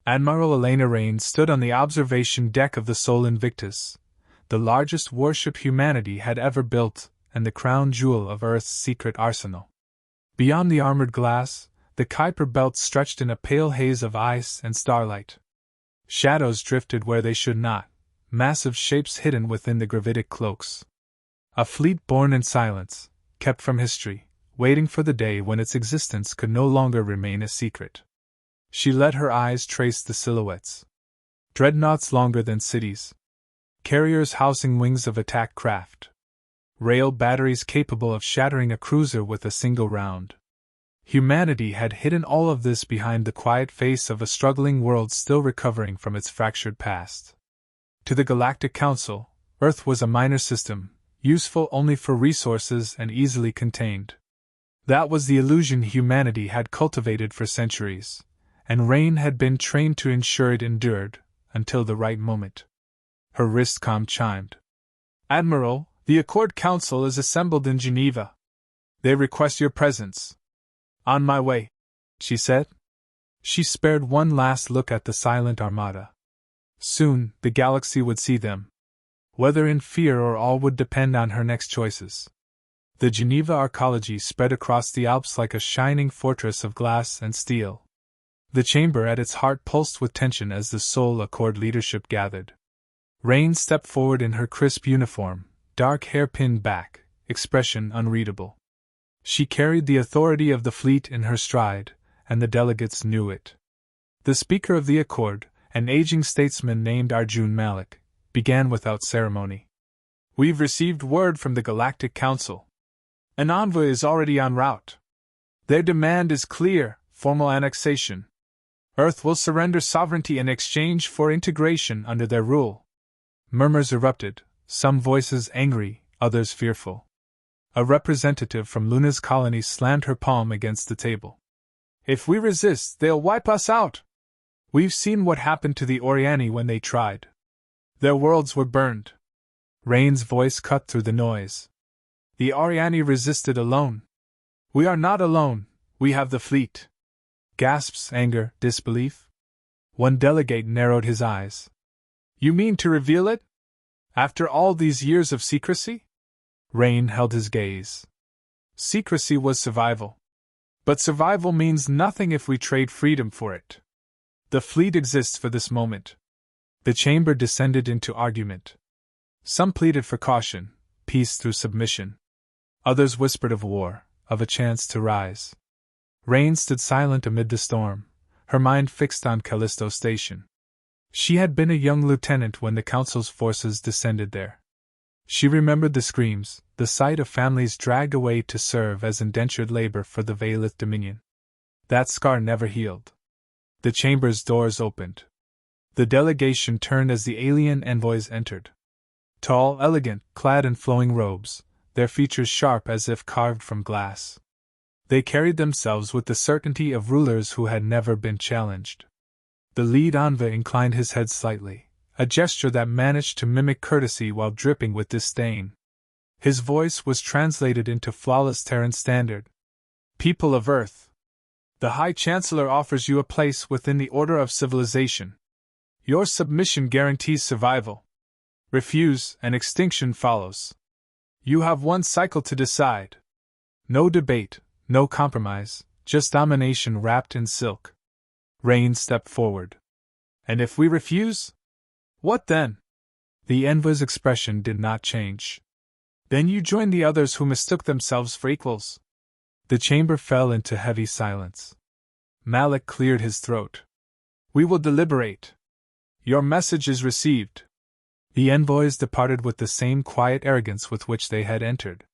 Admiral Elena Rain stood on the observation deck of the Sol Invictus, the largest warship humanity had ever built, and the crown jewel of Earth's secret arsenal. Beyond the armored glass, the Kuiper belt stretched in a pale haze of ice and starlight. Shadows drifted where they should not, massive shapes hidden within the gravitic cloaks. A fleet born in silence, kept from history, waiting for the day when its existence could no longer remain a secret. She let her eyes trace the silhouettes. Dreadnoughts longer than cities. Carriers housing wings of attack craft. Rail batteries capable of shattering a cruiser with a single round. Humanity had hidden all of this behind the quiet face of a struggling world still recovering from its fractured past. To the Galactic Council, Earth was a minor system, useful only for resources and easily contained. That was the illusion humanity had cultivated for centuries, and Rain had been trained to ensure it endured, until the right moment. Her wristcom chimed. "Admiral, the Accord Council is assembled in Geneva. They request your presence." "On my way," she said. She spared one last look at the silent armada. Soon, the galaxy would see them. Whether in fear or awe would depend on her next choices. The Geneva arcology spread across the Alps like a shining fortress of glass and steel. The chamber at its heart pulsed with tension as the Sol Accord leadership gathered. Rain stepped forward in her crisp uniform, dark hair pinned back, expression unreadable. She carried the authority of the fleet in her stride, and the delegates knew it. The Speaker of the Accord, an aging statesman named Arjun Malik, began without ceremony. "We've received word from the Galactic Council. An envoy is already en route. Their demand is clear: formal annexation. Earth will surrender sovereignty in exchange for integration under their rule." Murmurs erupted, some voices angry, others fearful. A representative from Luna's colony slammed her palm against the table. "If we resist, they'll wipe us out. We've seen what happened to the Oriani when they tried. Their worlds were burned." Rain's voice cut through the noise. "The Oriani resisted alone. We are not alone, we have the fleet." Gasps, anger, disbelief. One delegate narrowed his eyes. "You mean to reveal it? After all these years of secrecy?" Rain held his gaze. "Secrecy was survival. But survival means nothing if we trade freedom for it. The fleet exists for this moment." The chamber descended into argument. Some pleaded for caution, peace through submission. Others whispered of war, of a chance to rise. Rain stood silent amid the storm, her mind fixed on Callisto Station. She had been a young lieutenant when the Council's forces descended there. She remembered the screams, the sight of families dragged away to serve as indentured labor for the Veilith Dominion. That scar never healed. The chamber's doors opened. The delegation turned as the alien envoys entered. Tall, elegant, clad in flowing robes, their features sharp as if carved from glass. They carried themselves with the certainty of rulers who had never been challenged. The lead envoy inclined his head slightly, a gesture that managed to mimic courtesy while dripping with disdain. His voice was translated into flawless Terran standard. "People of Earth, the High Chancellor offers you a place within the order of civilization. Your submission guarantees survival. Refuse, and extinction follows. You have one cycle to decide. No debate, no compromise, just domination wrapped in silk." Rain stepped forward. "And if we refuse? What then?" The envoy's expression did not change. "Then you join the others who mistook themselves for equals." The chamber fell into heavy silence. Malik cleared his throat. "We will deliberate. Your message is received." The envoys departed with the same quiet arrogance with which they had entered.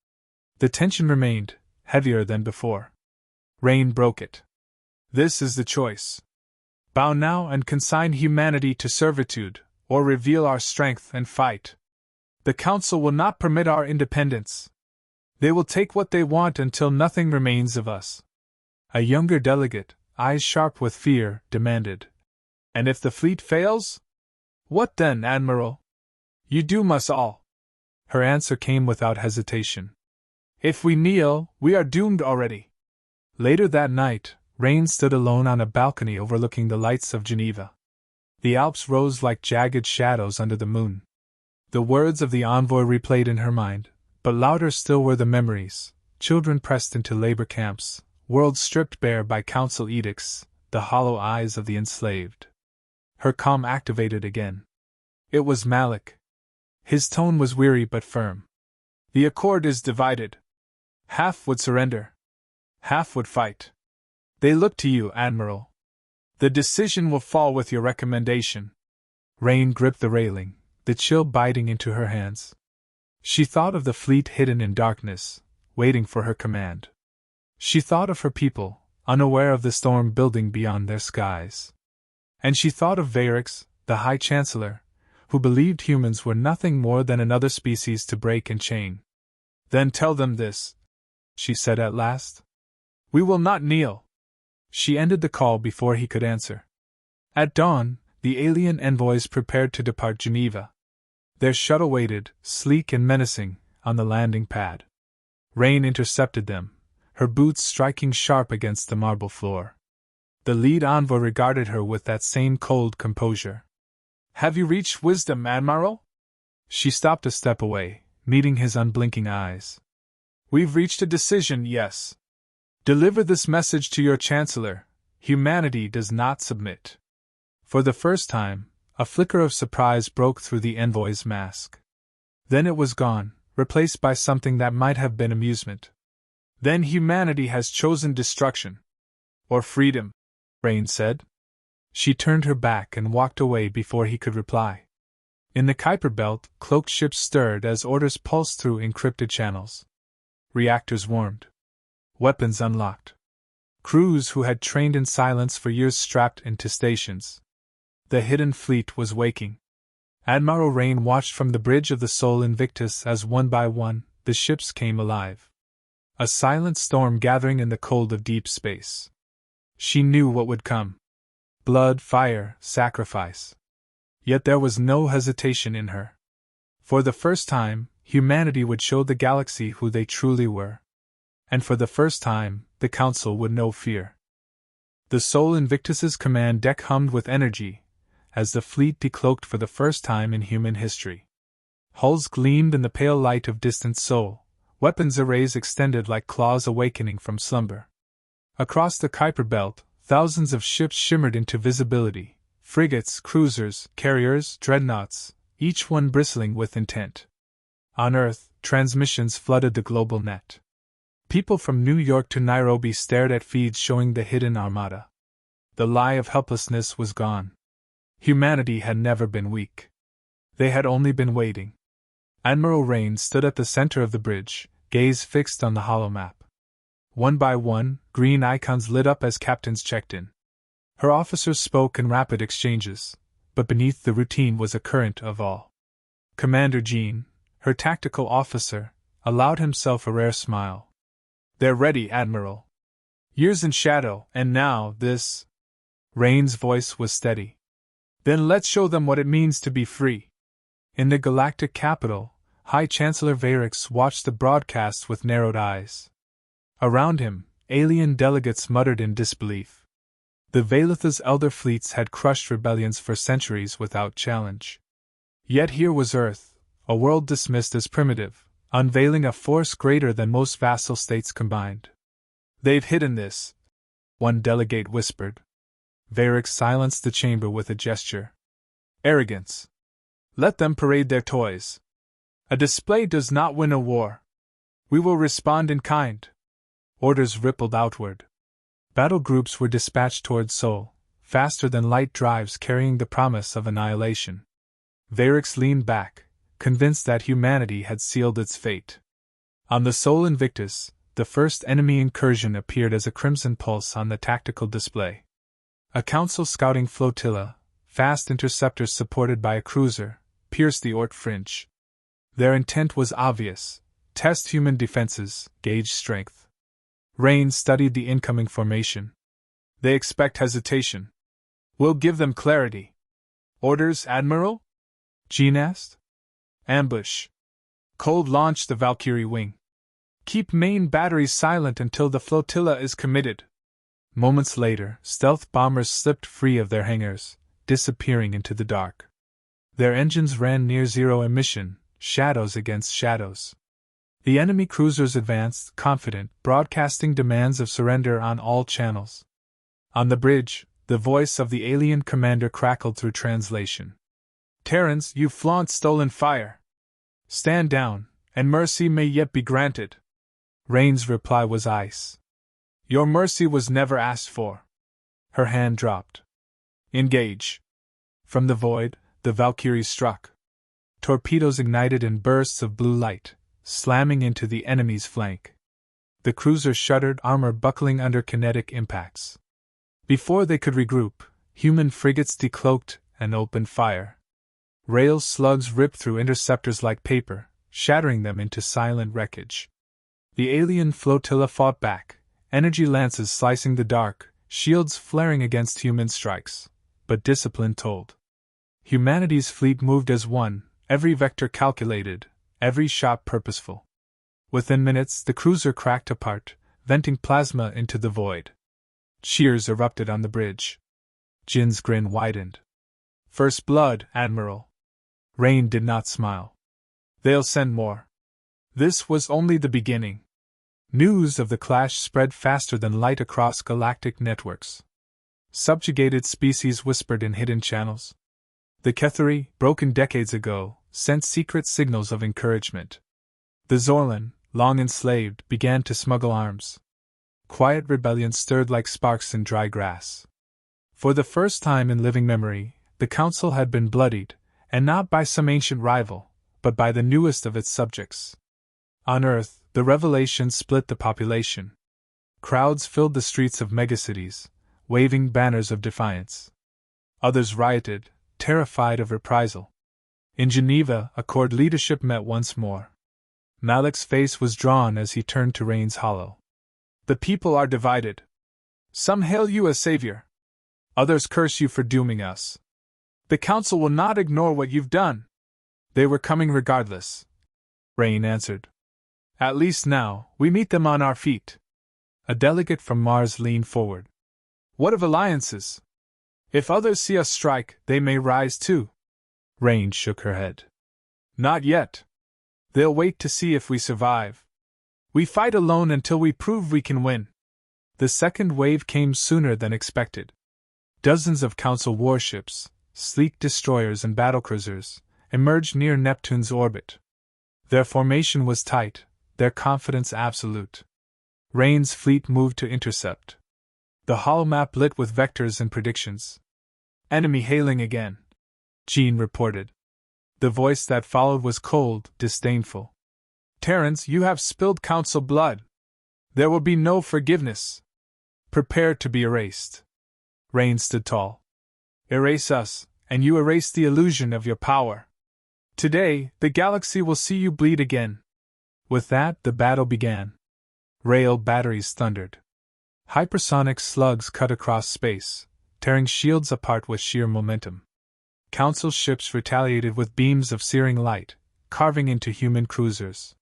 The tension remained, heavier than before. Rain broke it. "This is the choice. Bow now and consign humanity to servitude, or reveal our strength and fight. The Council will not permit our independence. They will take what they want until nothing remains of us." A younger delegate, eyes sharp with fear, demanded, "And if the fleet fails? What then, Admiral? You doom us all." Her answer came without hesitation. "If we kneel, we are doomed already." Later that night, Rain stood alone on a balcony overlooking the lights of Geneva. The Alps rose like jagged shadows under the moon. The words of the envoy replayed in her mind, but louder still were the memories: children pressed into labor camps, worlds stripped bare by council edicts, the hollow eyes of the enslaved. Her calm activated again. It was Malik. His tone was weary but firm. The accord is divided. Half would surrender. Half would fight. They look to you, Admiral. The decision will fall with your recommendation. Rain gripped the railing, the chill biting into her hands. She thought of the fleet hidden in darkness, waiting for her command. She thought of her people, unaware of the storm building beyond their skies. And she thought of Varix, the High Chancellor, who believed humans were nothing more than another species to break and chain. Then tell them this, she said at last. We will not kneel. She ended the call before he could answer. At dawn, the alien envoys prepared to depart Geneva. Their shuttle waited, sleek and menacing, on the landing pad. Rain intercepted them, her boots striking sharp against the marble floor. The lead envoy regarded her with that same cold composure. Have you reached wisdom, Admiral? She stopped a step away, meeting his unblinking eyes. We've reached a decision, yes. Deliver this message to your Chancellor: humanity does not submit. For the first time, a flicker of surprise broke through the envoy's mask. Then it was gone, replaced by something that might have been amusement. Then humanity has chosen destruction. Or freedom, Rain said. She turned her back and walked away before he could reply. In the Kuiper Belt, cloaked ships stirred as orders pulsed through encrypted channels. Reactors warmed. Weapons unlocked. Crews who had trained in silence for years strapped into stations. The hidden fleet was waking. Admiral Rain watched from the bridge of the Sol Invictus as one by one the ships came alive. A silent storm gathering in the cold of deep space. She knew what would come. Blood, fire, sacrifice. Yet there was no hesitation in her. For the first time, humanity would show the galaxy who they truly were. And for the first time, the Council would know fear. The Sol Invictus's command deck hummed with energy, as the fleet decloaked for the first time in human history. Hulls gleamed in the pale light of distant Sol, weapons arrays extended like claws awakening from slumber. Across the Kuiper Belt, thousands of ships shimmered into visibility, frigates, cruisers, carriers, dreadnoughts, each one bristling with intent. On Earth, transmissions flooded the global net. People from New York to Nairobi stared at feeds showing the hidden armada. The lie of helplessness was gone. Humanity had never been weak. They had only been waiting. Admiral Rain stood at the center of the bridge, gaze fixed on the hollow map. One by one, green icons lit up as captains checked in. Her officers spoke in rapid exchanges, but beneath the routine was a current of awe. Commander Jean, her tactical officer, allowed himself a rare smile. They're ready, Admiral. Years in shadow, and now, this. Rain's voice was steady. Then let's show them what it means to be free. In the Galactic capital, High Chancellor Varix watched the broadcast with narrowed eyes. Around him, alien delegates muttered in disbelief. The Vailutha's elder fleets had crushed rebellions for centuries without challenge. Yet here was Earth, a world dismissed as primitive, unveiling a force greater than most vassal states combined. They've hidden this, one delegate whispered. Varix silenced the chamber with a gesture. Arrogance. Let them parade their toys. A display does not win a war. We will respond in kind. Orders rippled outward. Battle groups were dispatched toward Sol, faster than light drives carrying the promise of annihilation. Varix leaned back, convinced that humanity had sealed its fate. On the Sol Invictus, the first enemy incursion appeared as a crimson pulse on the tactical display. A council scouting flotilla, fast interceptors supported by a cruiser, pierced the Oort fringe. Their intent was obvious: test human defenses, gauge strength. Rain studied the incoming formation. They expect hesitation. We'll give them clarity. Orders, Admiral? Jean asked. Ambush. Cold launch the Valkyrie wing. Keep main batteries silent until the flotilla is committed. Moments later, stealth bombers slipped free of their hangars, disappearing into the dark. Their engines ran near zero emission, shadows against shadows. The enemy cruisers advanced, confident, broadcasting demands of surrender on all channels. On the bridge, the voice of the alien commander crackled through translation. "Terrans, you flaunt stolen fire! Stand down, and mercy may yet be granted." Rain's reply was ice. "Your mercy was never asked for." Her hand dropped. "Engage." From the void, the Valkyries struck. Torpedoes ignited in bursts of blue light, slamming into the enemy's flank. The cruiser shuddered, armor buckling under kinetic impacts. Before they could regroup, human frigates decloaked and opened fire. Rail slugs ripped through interceptors like paper, shattering them into silent wreckage. The alien flotilla fought back, energy lances slicing the dark, shields flaring against human strikes, but discipline told. Humanity's fleet moved as one, every vector calculated, every shot purposeful. Within minutes, the cruiser cracked apart, venting plasma into the void. Cheers erupted on the bridge. Jin's grin widened. "First blood, Admiral." Rain did not smile. "They'll send more." This was only the beginning. News of the clash spread faster than light across galactic networks. Subjugated species whispered in hidden channels. The Ketheri, broken decades ago, sent secret signals of encouragement. The Zorlan, long enslaved, began to smuggle arms. Quiet rebellion stirred like sparks in dry grass. For the first time in living memory, the Council had been bloodied, and not by some ancient rival, but by the newest of its subjects. On Earth, the revelation split the population. Crowds filled the streets of megacities, waving banners of defiance. Others rioted, terrified of reprisal. In Geneva, Accord leadership met once more. Malik's face was drawn as he turned to Rain's hollow. "The people are divided. Some hail you as savior. Others curse you for dooming us. The Council will not ignore what you've done." "They were coming regardless," Rain answered. "At least now, we meet them on our feet." A delegate from Mars leaned forward. "What of alliances? If others see us strike, they may rise too." Rain shook her head. "Not yet. They'll wait to see if we survive. We fight alone until we prove we can win." The second wave came sooner than expected. Dozens of Council warships, sleek destroyers and battlecruisers, emerged near Neptune's orbit. Their formation was tight, their confidence absolute. Rain's fleet moved to intercept. The holomap lit with vectors and predictions. "Enemy hailing again," Jean reported. The voice that followed was cold, disdainful. "Terrans, you have spilled Council blood. There will be no forgiveness. Prepare to be erased." Rain stood tall. "Erase us, and you erase the illusion of your power. Today, the galaxy will see you bleed again." With that, the battle began. Rail batteries thundered. Hypersonic slugs cut across space, tearing shields apart with sheer momentum. Council ships retaliated with beams of searing light, carving into human cruisers.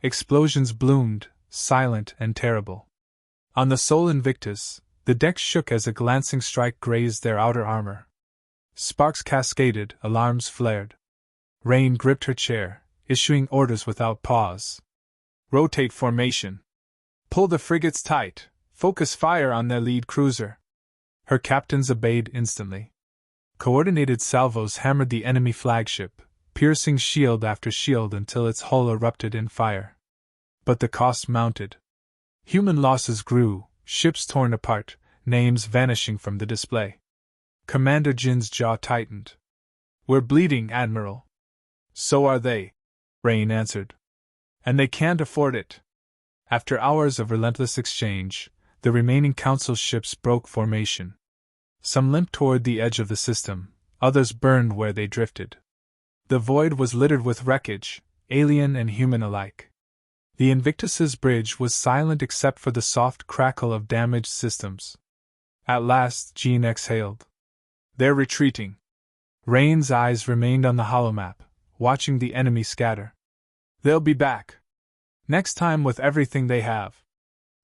Explosions bloomed, silent and terrible. On the Sol Invictus, the decks shook as a glancing strike grazed their outer armor. Sparks cascaded, alarms flared. Rain gripped her chair, issuing orders without pause. "Rotate formation. Pull the frigates tight, focus fire on their lead cruiser." Her captains obeyed instantly. Coordinated salvos hammered the enemy flagship, piercing shield after shield until its hull erupted in fire. But the cost mounted. Human losses grew, ships torn apart, names vanishing from the display. Commander Jin's jaw tightened. "We're bleeding, Admiral." "So are they," Rain answered. "And they can't afford it." After hours of relentless exchange, the remaining Council ships broke formation. Some limped toward the edge of the system, others burned where they drifted. The void was littered with wreckage, alien and human alike. The Invictus's bridge was silent except for the soft crackle of damaged systems. At last, Jean exhaled. "They're retreating." Rain's eyes remained on the holomap, watching the enemy scatter. "They'll be back. Next time with everything they have."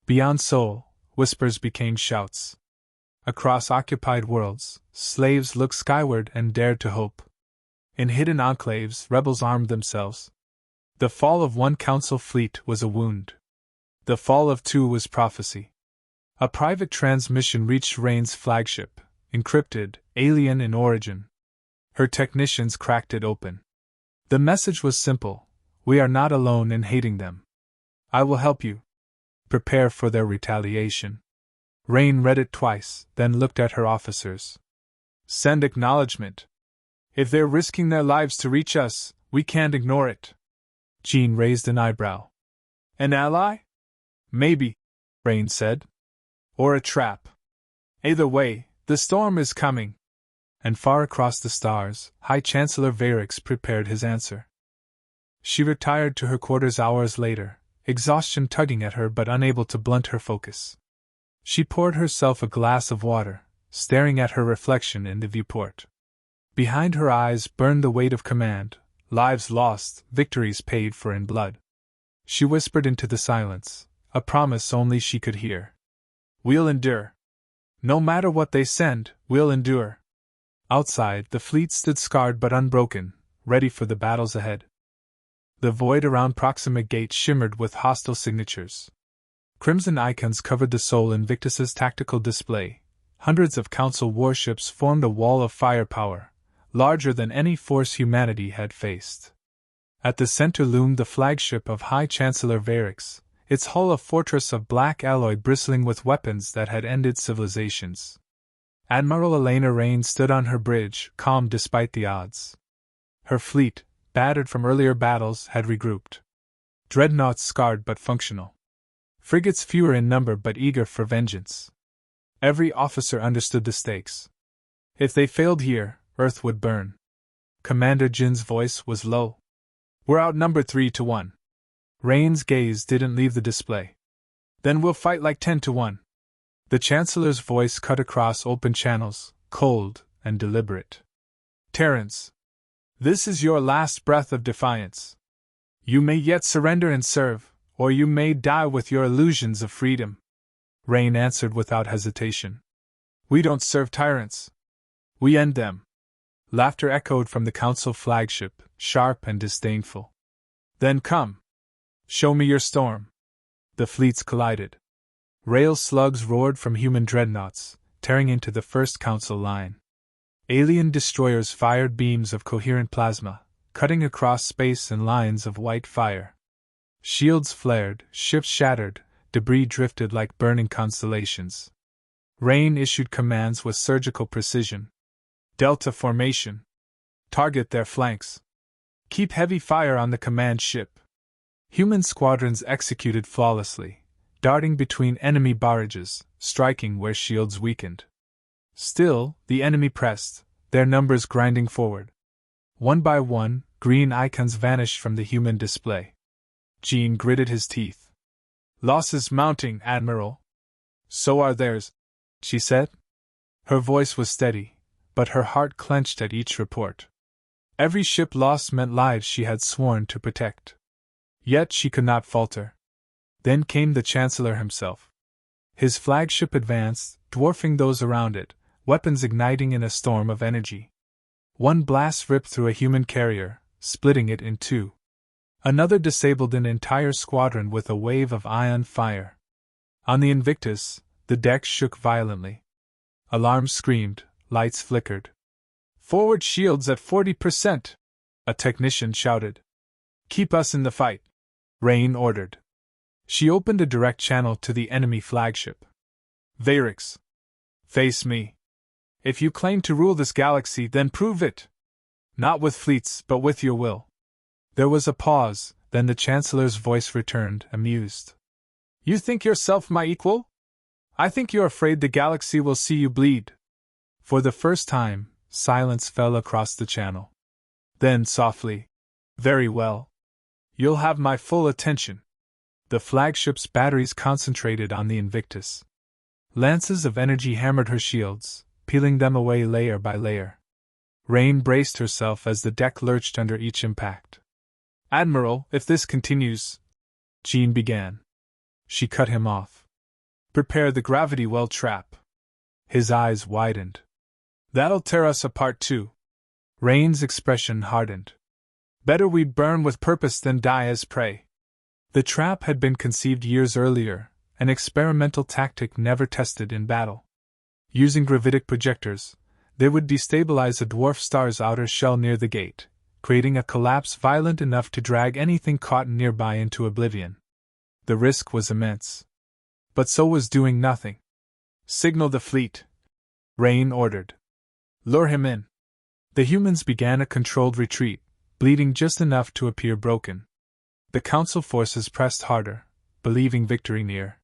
Beyond Sol, whispers became shouts. Across occupied worlds, slaves looked skyward and dared to hope. In hidden enclaves, rebels armed themselves. The fall of one council fleet was a wound. The fall of two was prophecy. A private transmission reached Rain's flagship, encrypted, alien in origin. Her technicians cracked it open. The message was simple: we are not alone in hating them. I will help you. Prepare for their retaliation. Rain read it twice, then looked at her officers. Send acknowledgement. If they're risking their lives to reach us, we can't ignore it. Jean raised an eyebrow. An ally? Maybe, Rain said. Or a trap. Either way, the storm is coming. And far across the stars, High Chancellor Varix prepared his answer. She retired to her quarters hours later, exhaustion tugging at her but unable to blunt her focus. She poured herself a glass of water, staring at her reflection in the viewport. Behind her eyes burned the weight of command, lives lost, victories paid for in blood. She whispered into the silence, a promise only she could hear. We'll endure. No matter what they send, we'll endure. Outside, the fleet stood scarred but unbroken, ready for the battles ahead. The void around Proxima Gate shimmered with hostile signatures. Crimson icons covered the Sol Invictus's tactical display. Hundreds of Council warships formed a wall of firepower, larger than any force humanity had faced. At the center loomed the flagship of High Chancellor Varix, its hull a fortress of black alloy bristling with weapons that had ended civilizations. Admiral Elena Rain stood on her bridge, calm despite the odds. Her fleet, battered from earlier battles, had regrouped. Dreadnoughts scarred but functional. Frigates fewer in number but eager for vengeance. Every officer understood the stakes. If they failed here, Earth would burn. Commander Jin's voice was low. We're outnumbered 3-1. Rain's gaze didn't leave the display. Then we'll fight like 10-1. The Chancellor's voice cut across open channels, cold and deliberate. Terrans, this is your last breath of defiance. You may yet surrender and serve, or you may die with your illusions of freedom. Rain answered without hesitation. We don't serve tyrants. We end them. Laughter echoed from the Council flagship, sharp and disdainful. Then come. Show me your storm. The fleets collided. Rail slugs roared from human dreadnoughts, tearing into the first Council line. Alien destroyers fired beams of coherent plasma, cutting across space in lines of white fire. Shields flared, ships shattered, debris drifted like burning constellations. Rain issued commands with surgical precision. Delta formation. Target their flanks. Keep heavy fire on the command ship. Human squadrons executed flawlessly, darting between enemy barrages, striking where shields weakened. Still, the enemy pressed, their numbers grinding forward. One by one, green icons vanished from the human display. Jean gritted his teeth. Losses mounting, Admiral. So are theirs, she said. Her voice was steady, but her heart clenched at each report. Every ship lost meant lives she had sworn to protect. Yet she could not falter. Then came the Chancellor himself. His flagship advanced, dwarfing those around it, weapons igniting in a storm of energy. One blast ripped through a human carrier, splitting it in two. Another disabled an entire squadron with a wave of ion fire. On the Invictus, the deck shook violently. Alarms screamed, lights flickered. Forward shields at 40%! A technician shouted. Keep us in the fight, Rain ordered. She opened a direct channel to the enemy flagship. Varix. Face me. If you claim to rule this galaxy, then prove it. Not with fleets, but with your will. There was a pause, then the Chancellor's voice returned, amused. You think yourself my equal? I think you're afraid the galaxy will see you bleed. For the first time, silence fell across the channel. Then softly, very well. You'll have my full attention. The flagship's batteries concentrated on the Invictus. Lances of energy hammered her shields, peeling them away layer by layer. Rain braced herself as the deck lurched under each impact. Admiral, if this continues, Jean began. She cut him off. Prepare the gravity well trap. His eyes widened. That'll tear us apart too. Rain's expression hardened. Better we burn with purpose than die as prey. The trap had been conceived years earlier, an experimental tactic never tested in battle. Using gravitic projectors, they would destabilize a dwarf star's outer shell near the gate, creating a collapse violent enough to drag anything caught nearby into oblivion. The risk was immense. But so was doing nothing. Signal the fleet, Rain ordered. Lure him in. The humans began a controlled retreat, bleeding just enough to appear broken. The Council forces pressed harder, believing victory near.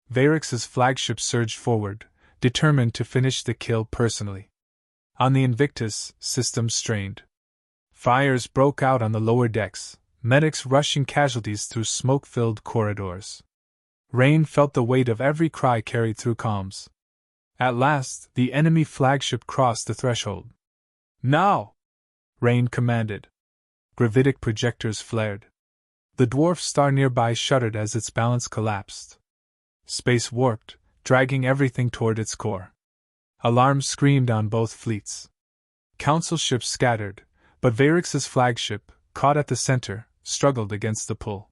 Varix's flagship surged forward, determined to finish the kill personally. On the Invictus, systems strained. Fires broke out on the lower decks, medics rushing casualties through smoke-filled corridors. Rain felt the weight of every cry carried through comms. At last, the enemy flagship crossed the threshold. Now! Rain commanded. Gravitic projectors flared. The dwarf star nearby shuddered as its balance collapsed. Space warped, dragging everything toward its core. Alarms screamed on both fleets. Council ships scattered, but Varix's flagship, caught at the center, struggled against the pull.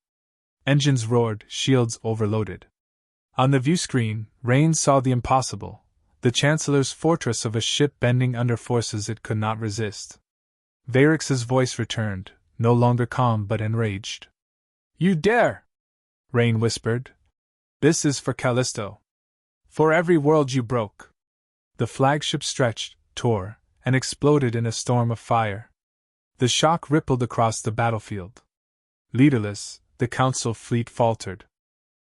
Engines roared, shields overloaded. On the view screen, Rain saw the impossible, the Chancellor's fortress of a ship bending under forces it could not resist. Varix's voice returned, no longer calm but enraged. You dare! Rain whispered. This is for Callisto. For every world you broke. The flagship stretched, tore, and exploded in a storm of fire. The shock rippled across the battlefield. Leaderless, the Council fleet faltered.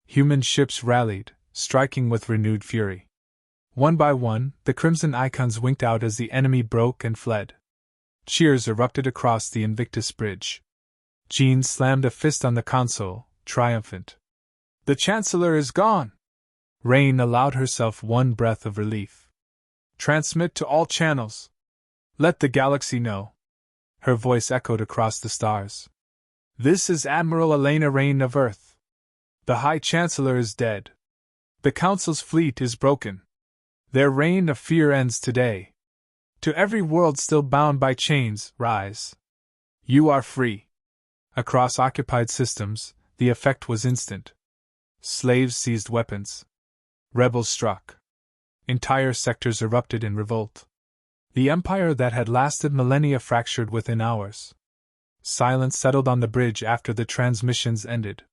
Human ships rallied, striking with renewed fury. One by one, the crimson icons winked out as the enemy broke and fled. Cheers erupted across the Invictus bridge. Jean slammed a fist on the console, triumphant. The Chancellor is gone! Rain allowed herself one breath of relief. Transmit to all channels. Let the galaxy know. Her voice echoed across the stars. This is Admiral Elena Rain of Earth. The High Chancellor is dead. The Council's fleet is broken. Their reign of fear ends today. To every world still bound by chains, rise. You are free. Across occupied systems, the effect was instant. Slaves seized weapons. Rebels struck. Entire sectors erupted in revolt. The empire that had lasted millennia fractured within hours. Silence settled on the bridge after the transmissions ended.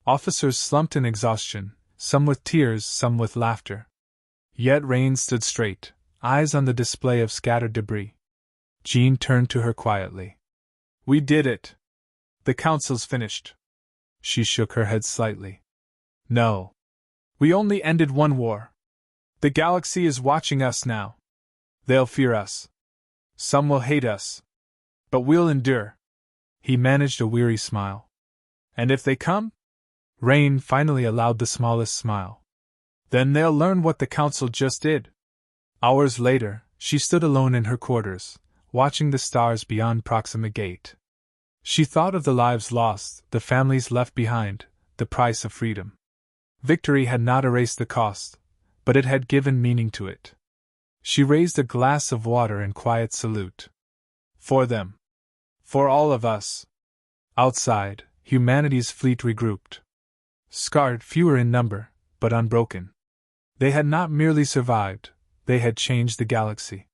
Officers slumped in exhaustion, some with tears, some with laughter. Yet Rain stood straight, eyes on the display of scattered debris. Jean turned to her quietly. We did it. The Council's finished. She shook her head slightly. No. We only ended one war. The galaxy is watching us now. They'll fear us. Some will hate us. But we'll endure. He managed a weary smile. And if they come? Rain finally allowed the smallest smile. Then they'll learn what the Council just did. Hours later, she stood alone in her quarters, watching the stars beyond Proxima Gate. She thought of the lives lost, the families left behind, the price of freedom. Victory had not erased the cost, but it had given meaning to it. She raised a glass of water in quiet salute. For them. For all of us. Outside, humanity's fleet regrouped. Scarred, fewer in number, but unbroken. They had not merely survived, they had changed the galaxy.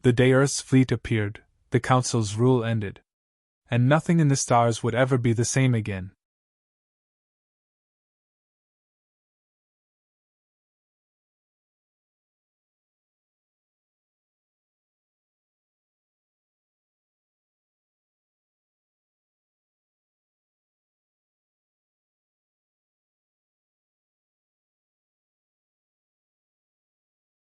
The day Earth's fleet appeared, the Council's rule ended. And nothing in the stars would ever be the same again.